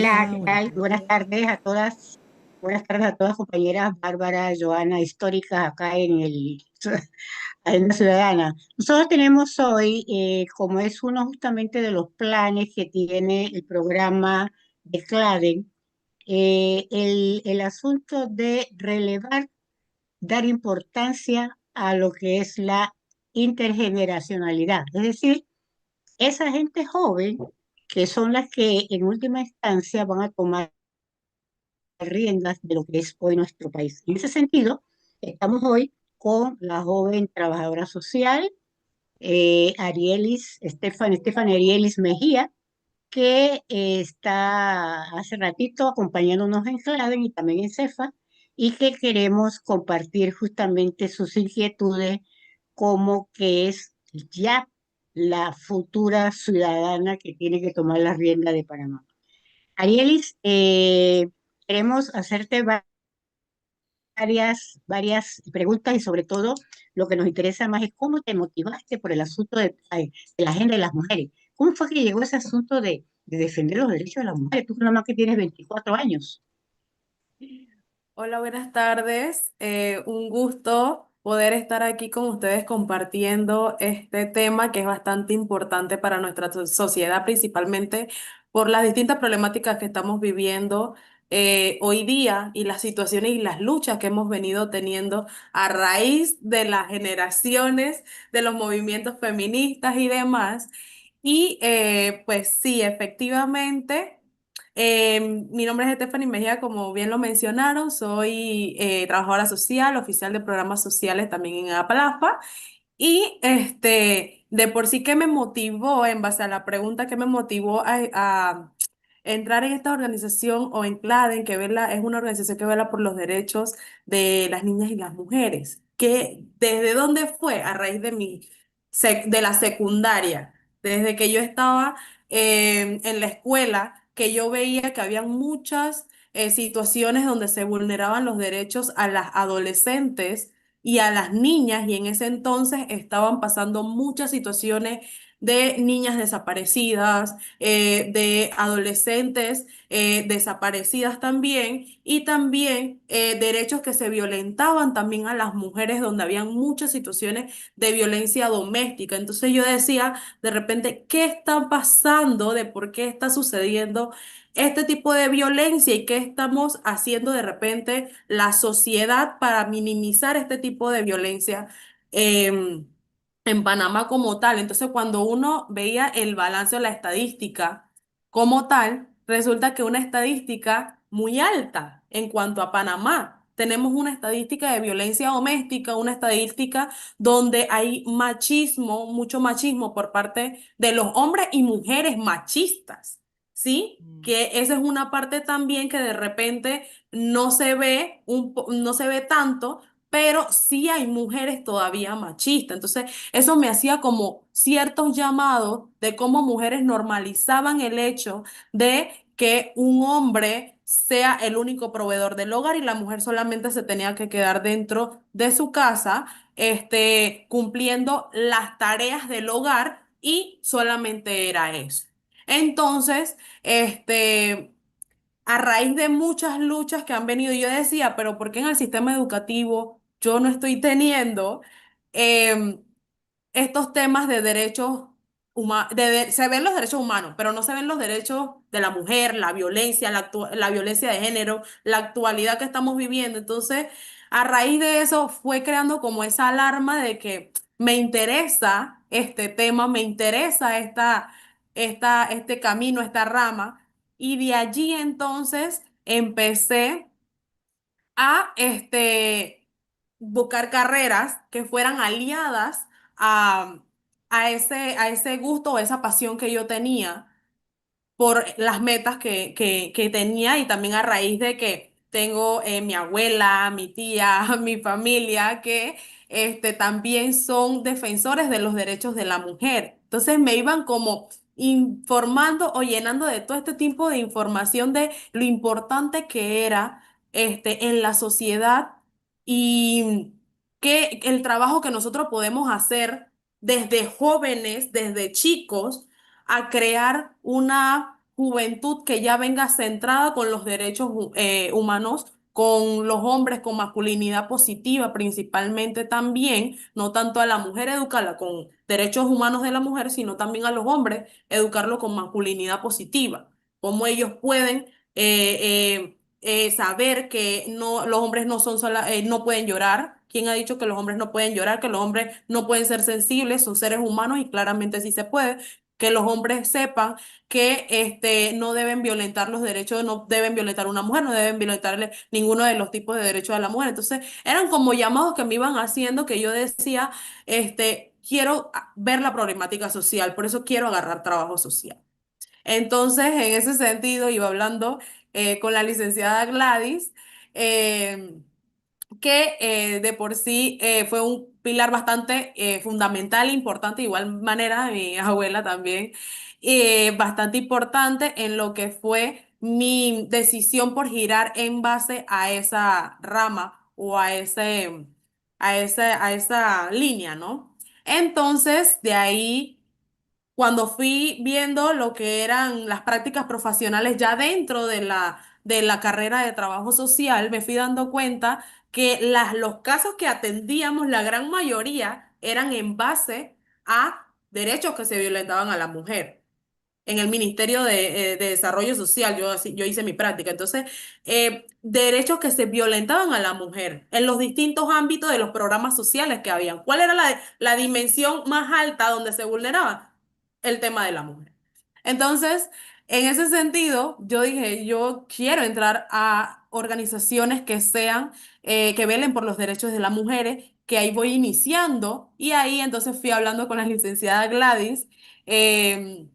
Hola, Hola, ¿qué buenas tal? Buenas tardes. tardes a todas. Buenas tardes a todas, compañeras Bárbara, Joana, históricas acá en Agenda Ciudadana. Nosotros tenemos hoy, como es uno justamente de los planes que tiene el programa de CLADEN, el asunto de relevar, dar importancia a lo que es la intergeneracionalidad. Es decir, esa gente joven que son las que en última instancia van a tomar riendas de lo que es hoy nuestro país. En ese sentido, estamos hoy con la joven trabajadora social, Estefan Arielis Mejía, que está hace ratito acompañándonos en Claven y también en Cefa, y que queremos compartir justamente sus inquietudes como que es ya la futura ciudadana que tiene que tomar la rienda de Panamá. Arielis, queremos hacerte varias preguntas y sobre todo lo que nos interesa más es cómo te motivaste por el asunto de la agenda de las mujeres. ¿Cómo fue que llegó ese asunto de defender los derechos de las mujeres? Tú nada más que tienes 24 años. Hola, buenas tardes. Un gusto poder estar aquí con ustedes compartiendo este tema que es bastante importante para nuestra sociedad, principalmente por las distintas problemáticas que estamos viviendo hoy día y las situaciones y las luchas que hemos venido teniendo a raíz de las generaciones, de los movimientos feministas y demás. Y pues sí, efectivamente. Mi nombre es Stephanie Mejía, como bien lo mencionaron, soy trabajadora social, oficial de programas sociales también en APLAFA. Y de por sí que me motivó, en base a la pregunta que me motivó a entrar en esta organización o en CLADEN, que es una organización que vela por los derechos de las niñas y las mujeres. Que ¿desde dónde fue? A raíz de de la secundaria, desde que yo estaba en la escuela, que yo veía que había muchas situaciones donde se vulneraban los derechos a las adolescentes y a las niñas, y en ese entonces estaban pasando muchas situaciones de niñas desaparecidas, de adolescentes desaparecidas también, y también derechos que se violentaban también a las mujeres, donde habían muchas situaciones de violencia doméstica. Entonces yo decía, de repente, ¿qué está pasando? ¿De por qué está sucediendo este tipo de violencia y qué estamos haciendo de repente la sociedad para minimizar este tipo de violencia em, en Panamá como tal? Entonces, cuando uno veía el balance o la estadística como tal, resulta que una estadística muy alta en cuanto a Panamá. Tenemos una estadística de violencia doméstica, una estadística donde hay machismo, mucho machismo por parte de los hombres y mujeres machistas. ¿Sí? Mm. Que esa es una parte también que de repente no se ve, no se ve tanto, pero sí hay mujeres todavía machistas. Entonces, eso me hacía como ciertos llamados de cómo mujeres normalizaban el hecho de que un hombre sea el único proveedor del hogar y la mujer solamente se tenía que quedar dentro de su casa, cumpliendo las tareas del hogar, y solamente era eso. Entonces, a raíz de muchas luchas que han venido, yo decía, pero ¿por qué en el sistema educativo yo no estoy teniendo em, estos temas de derechos humanos? Se ven los derechos humanos, pero no se ven los derechos de la mujer, la violencia, la violencia de género, la actualidad que estamos viviendo. Entonces, a raíz de eso fue creando como esa alarma de que me interesa este tema, me interesa este camino, esta rama. Y de allí entonces empecé a buscar carreras que fueran aliadas a, a ese gusto o esa pasión que yo tenía por las metas que tenía, y también a raíz de que tengo mi abuela, mi tía, mi familia, que también son defensores de los derechos de la mujer. Entonces me iban como informando o llenando de todo este tipo de información de lo importante que era en la sociedad, y que el trabajo que nosotros podemos hacer desde jóvenes, desde chicos, a crear una juventud que ya venga centrada con los derechos humanos, con los hombres, con masculinidad positiva principalmente también, no tanto a la mujer educarla con derechos humanos de la mujer, sino también a los hombres educarlo con masculinidad positiva, cómo ellos pueden saber que no, los hombres no son no pueden llorar. ¿Quién ha dicho que los hombres no pueden llorar? Que los hombres no pueden ser sensibles, son seres humanos y claramente sí se puede. Que los hombres sepan que no deben violentar los derechos, no deben violentar a una mujer, no deben violentarle ninguno de los tipos de derechos a la mujer. Entonces, eran como llamados que me iban haciendo que yo decía, quiero ver la problemática social, por eso quiero agarrar trabajo social. Entonces, en ese sentido, iba hablando con la licenciada Gladys. em, que de por sí fue un pilar bastante fundamental e importante, de igual manera mi abuela también, bastante importante en lo que fue mi decisión por girar en base a esa rama o a esa línea, ¿no? Entonces, de ahí cuando fui viendo lo que eran las prácticas profesionales ya dentro de la carrera de trabajo social, me fui dando cuenta que los casos que atendíamos, la gran mayoría, eran en base a derechos que se violentaban a la mujer en el Ministerio de Desarrollo Social, yo hice mi práctica. Entonces, derechos que se violentaban a la mujer en los distintos ámbitos de los programas sociales que habían. ¿Cuál era la dimensión más alta donde se vulneraba? El tema de la mujer. Entonces, en ese sentido, yo dije, yo quiero entrar a organizaciones que sean, que velen por los derechos de las mujeres, que ahí voy iniciando, y ahí entonces fui hablando con la licenciada Gladys. em,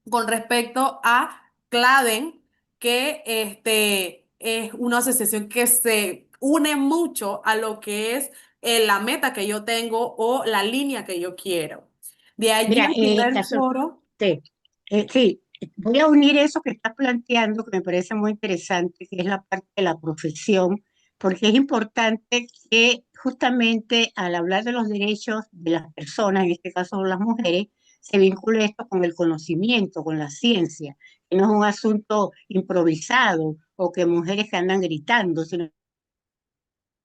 con respecto a Claden, que es una asociación que se une mucho a lo que es la meta que yo tengo o la línea que yo quiero. De allí Mira, el primer foro. sí, sí, voy a unir eso que estás planteando, que me parece muy interesante, que es la parte de la profesión, porque es importante que justamente al hablar de los derechos de las personas, en este caso las mujeres, se vincule esto con el conocimiento, con la ciencia, que no es un asunto improvisado o que mujeres que andan gritando, sino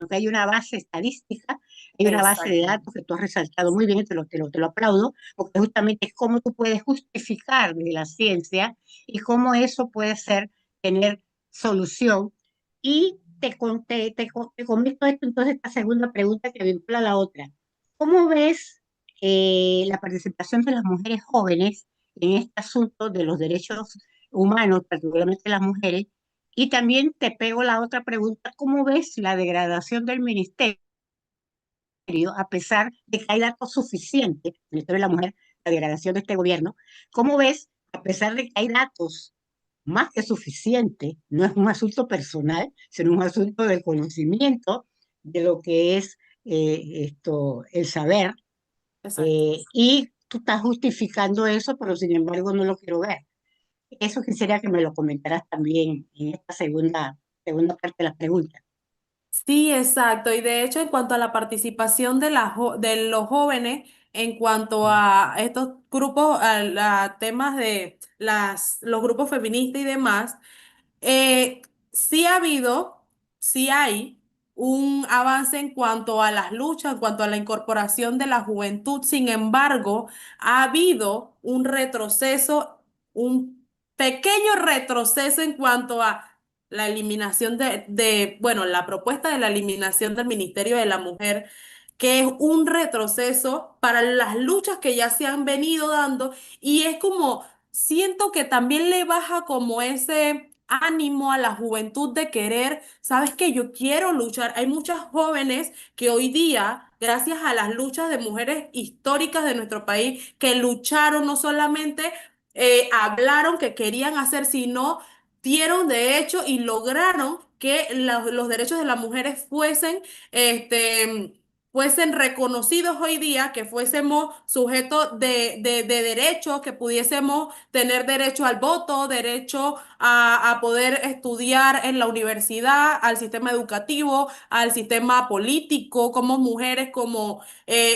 que hay una base estadística, hay una base de Exactamente. datos que tú has resaltado muy bien, y te lo aplaudo, porque justamente es cómo tú puedes justificar de la ciencia y cómo eso puede ser, tener solución. Y te comento esto, entonces, esta segunda pregunta que vincula a la otra. ¿Cómo ves la participación de las mujeres jóvenes en este asunto de los derechos humanos, particularmente las mujeres? Y también te pego la otra pregunta, ¿cómo ves la degradación del ministerio a pesar de que hay datos suficientes, en el Ministerio de la Mujer, la degradación de este gobierno? ¿Cómo ves, a pesar de que hay datos más que suficientes, no es un asunto personal, sino un asunto de conocimiento de lo que es el saber, Exacto. y tú estás justificando eso, pero sin embargo no lo quiero ver? Eso quisiera que me lo comentaras también en esta segunda parte de la pregunta. Sí, exacto. Y de hecho, en cuanto a la participación de los jóvenes, en cuanto a estos grupos, a temas de los grupos feministas y demás, eh, sí ha habido, sí hay un avance en cuanto a las luchas, en cuanto a la incorporación de la juventud. Sin embargo, ha habido un retroceso, un pequeño retroceso en cuanto a la eliminación bueno, la propuesta de la eliminación del Ministerio de la Mujer, que es un retroceso para las luchas que ya se han venido dando y es como siento que también le baja como ese ánimo a la juventud de querer, sabes que yo quiero luchar. Hay muchas jóvenes que hoy día, gracias a las luchas de mujeres históricas de nuestro país, que lucharon, no solamente hablaron que querían hacer, sino dieron de hecho y lograron que los derechos de las mujeres fuesen, este, fuesen reconocidos hoy día, que fuésemos sujetos de derechos, que pudiésemos tener derecho al voto, derecho a poder estudiar en la universidad, al sistema educativo, al sistema político, como mujeres como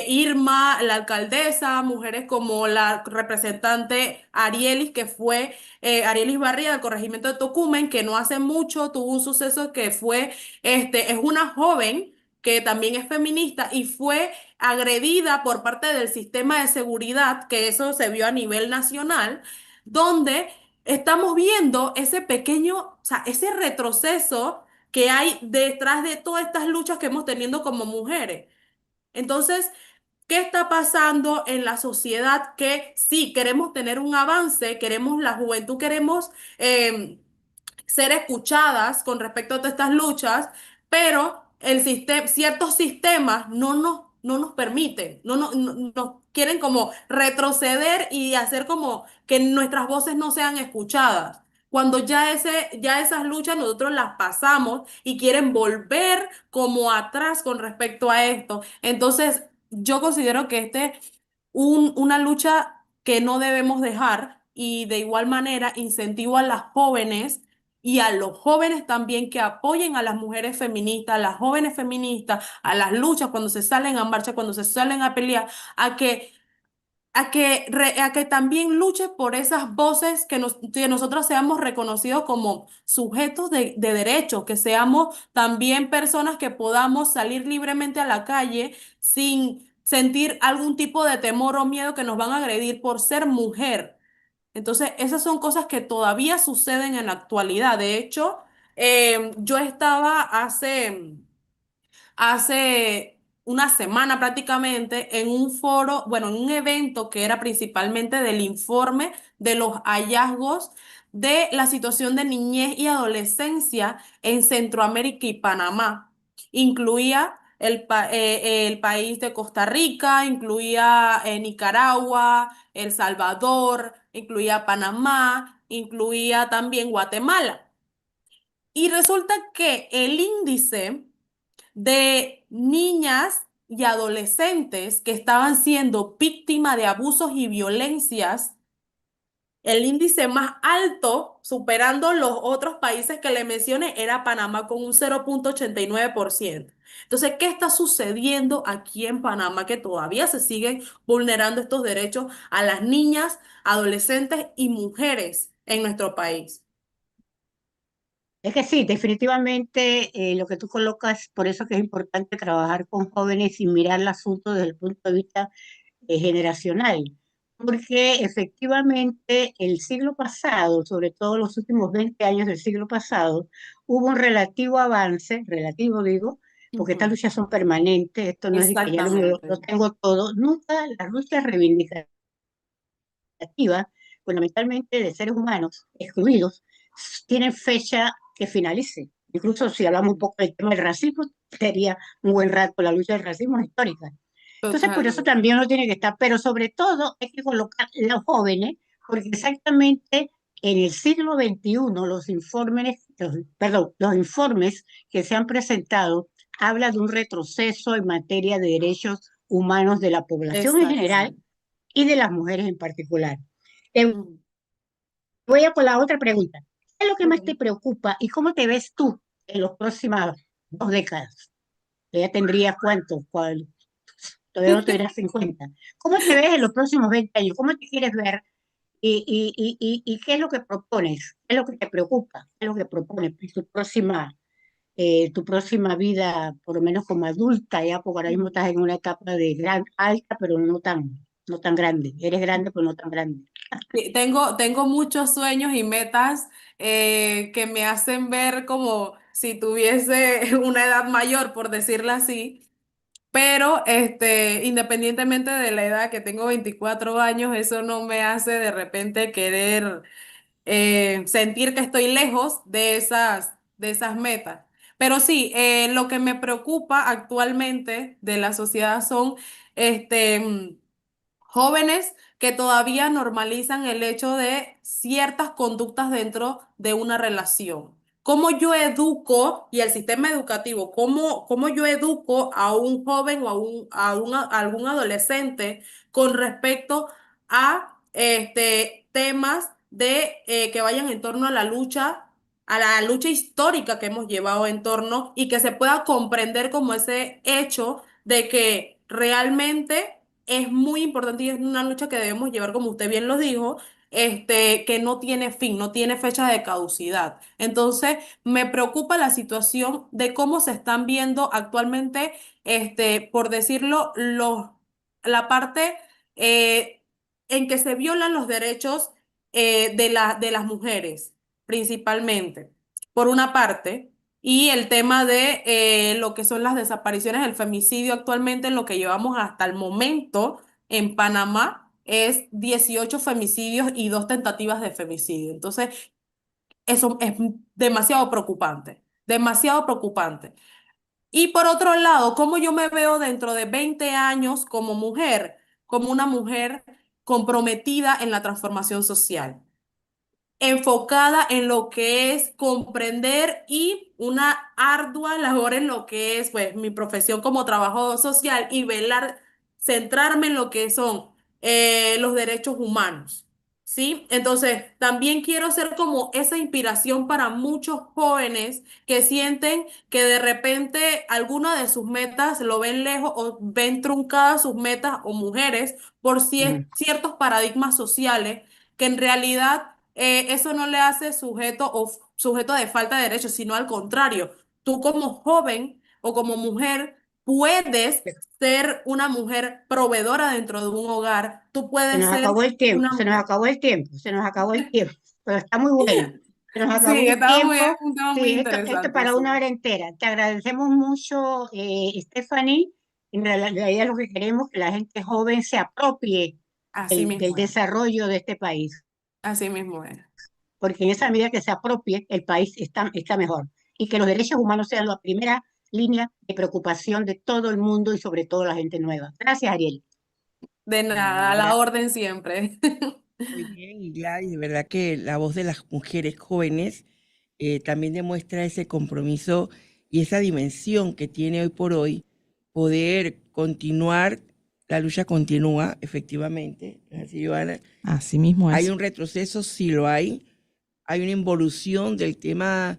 Irma, la alcaldesa, mujeres como la representante Arielis, que fue Arielis Barría del corregimiento de Tocumen, que no hace mucho tuvo un suceso que fue, es una joven que también es feminista y fue agredida por parte del sistema de seguridad, que eso se vio a nivel nacional, donde estamos viendo ese pequeño, o sea, ese retroceso que hay detrás de todas estas luchas que hemos tenido como mujeres. Entonces, ¿qué está pasando en la sociedad? Que sí, queremos tener un avance, queremos la juventud, queremos ser escuchadas con respecto a todas estas luchas, pero el sistema, ciertos sistemas no nos permiten, nos quieren como retroceder y hacer como que nuestras voces no sean escuchadas. Cuando ya esas luchas nosotros las pasamos y quieren volver como atrás con respecto a esto. Entonces, yo considero que una lucha que no debemos dejar y de igual manera incentivo a las jóvenes y a los jóvenes también que apoyen a las mujeres feministas, a las jóvenes feministas, a las luchas cuando se salen a marcha, cuando se salen a pelear, a que a que también luche por esas voces, que nosotros seamos reconocidos como sujetos de derechos, que seamos también personas que podamos salir libremente a la calle sin sentir algún tipo de temor o miedo que nos van a agredir por ser mujer. Entonces, esas son cosas que todavía suceden en la actualidad. De hecho, yo estaba hace una semana prácticamente en un foro, bueno, en un evento que era principalmente del informe de los hallazgos de la situación de niñez y adolescencia en Centroamérica y Panamá. Incluía el país de Costa Rica, incluía Nicaragua, El Salvador, incluía Panamá, incluía también Guatemala. Y resulta que el índice de niñas y adolescentes que estaban siendo víctimas de abusos y violencias, el índice más alto, superando los otros países que le mencioné, era Panamá con un 0,89%. Entonces, ¿qué está sucediendo aquí en Panamá que todavía se siguen vulnerando estos derechos a las niñas, adolescentes y mujeres en nuestro país? Es que sí, definitivamente lo que tú colocas, por eso que es importante trabajar con jóvenes y mirar el asunto desde el punto de vista generacional, porque efectivamente el siglo pasado, sobre todo los últimos 20 años del siglo pasado, hubo un relativo avance, relativo digo, porque estas Ujú. luchas son permanentes, esto no es de que ya lo Exactamente. tengo todo, nunca las luchas reivindicativas, fundamentalmente de seres humanos excluidos, tienen fecha que finalice. Incluso si hablamos un poco del tema del racismo, sería un buen rato la lucha del racismo es histórica. Entonces, por eso Totalmente. también uno tiene que estar, pero sobre todo hay que colocar a los jóvenes, porque exactamente en el siglo XXI los informes que se han presentado hablan de un retroceso en materia de derechos humanos de la población en general Exactamente. y de las mujeres en particular. Te Mm, voy a por la otra pregunta. ¿Qué es lo que más te ok. preocupa y cómo te ves tú en las próximas 2 décadas? Ya tendrías cuánto, todavía no tendrás 50. ¿Cómo te ves en los próximos 20 años? ¿Cómo te quieres ver? ¿Y qué es lo que propones? ¿Qué es lo que te preocupa? ¿Qué es lo que propones para tu próxima vida, por lo menos como adulta, ya porque ahora mismo estás en una etapa de gran, alta, pero no tan grande. Eres grande, pero no tan grande. Sí, tengo muchos sueños y metas que me hacen ver como si tuviese una edad mayor, por decirlo así. Pero independientemente de la edad que tengo 24 años, eso no me hace de repente querer sentir que estoy lejos de esas metas. Pero sí, lo que me preocupa actualmente de la sociedad son jóvenes que todavía normalizan el hecho de ciertas conductas dentro de una relación. cómo yo educo y el sistema educativo, cómo yo educo a un joven o a algún adolescente con respecto a temas que vayan en torno a la lucha histórica que hemos llevado en torno y que se pueda comprender como ese hecho de que realmente es muy importante y es una lucha que debemos llevar, como usted bien lo dijo, que no tiene fin, no tiene fecha de caducidad. Entonces, me preocupa la situación de cómo se están viendo actualmente, por decirlo, la parte eh, en que se violan los derechos de las mujeres, principalmente, por una parte. Y el tema de lo que son las desapariciones, el femicidio actualmente, en lo que llevamos hasta el momento en Panamá es 18 femicidios y 2 tentativas de femicidio. Entonces, eso es demasiado preocupante, demasiado preocupante. Y por otro lado, ¿cómo yo me veo dentro de 20 años como mujer? Como una mujer comprometida en la transformación social, enfocada en lo que es comprender y una ardua labor en lo que es pues mi profesión como trabajador social y velar, centrarme en lo que son los derechos humanos. ¿Sí? Entonces, también quiero ser como esa inspiración para muchos jóvenes que sienten que de repente alguna de sus metas lo ven lejos o ven truncadas sus metas o mujeres por Ujú. ciertos paradigmas sociales que en realidad eso no le hace sujeto o sujeto de falta de derechos, sino al contrario. Tú como joven o como mujer puedes ser una mujer proveedora dentro de un hogar. Tú Se puedes nos ser acabó el tiempo, una se nos mujer. acabó el tiempo, se nos acabó el tiempo, pero está muy bueno. Se nos acabó Sí, el estaba muy, tiempo. un tema muy Sí, esto interesante, para una sí. hora entera. Te agradecemos mucho, Stephanie. En realidad lo que queremos es que la gente joven se apropie Así del mismo es. desarrollo de este país, Así mismo es. porque en esa medida que se apropie, el país está mejor. Y que los derechos humanos sean la primera línea de preocupación de todo el mundo y sobre todo la gente nueva. Gracias, Ariel. De nada, a la orden siempre. Muy bien, y Gladys, de verdad que la voz de las mujeres jóvenes también demuestra ese compromiso y esa dimensión que tiene hoy por hoy poder continuar, la lucha continúa, efectivamente, ¿no es así, Joana? Así mismo Hay es. un retroceso, sí lo hay una involución del tema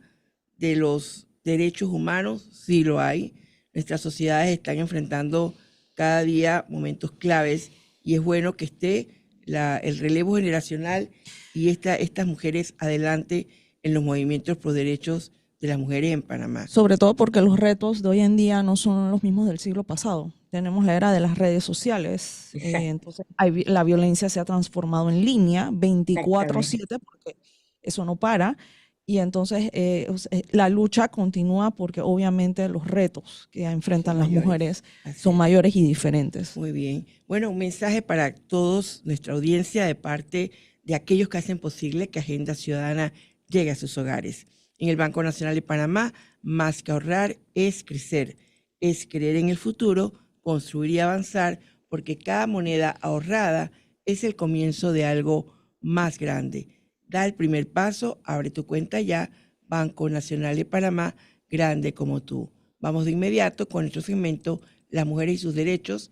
de los derechos humanos, sí lo hay. Nuestras sociedades están enfrentando cada día momentos claves y es bueno que esté el relevo generacional y estas mujeres adelante en los movimientos por derechos de las mujeres en Panamá. Sobre todo porque los retos de hoy en día no son los mismos del siglo pasado. Tenemos la era de las redes sociales, Exacto, entonces la violencia se ha transformado en línea exactamente. 24/7 porque eso no para. Y entonces la lucha continúa porque obviamente los retos que Son enfrentan las mayores, mujeres así son es. mayores y diferentes. Muy bien. Bueno, un mensaje para todos, nuestra audiencia, de parte de aquellos que hacen posible que Agenda Ciudadana llegue a sus hogares. En el Banco Nacional de Panamá, más que ahorrar es crecer, es creer en el futuro, construir y avanzar, porque cada moneda ahorrada es el comienzo de algo más grande. Da el primer paso, abre tu cuenta ya, Banco Nacional de Panamá, grande como tú. Vamos de inmediato con nuestro segmento Las mujeres y sus derechos,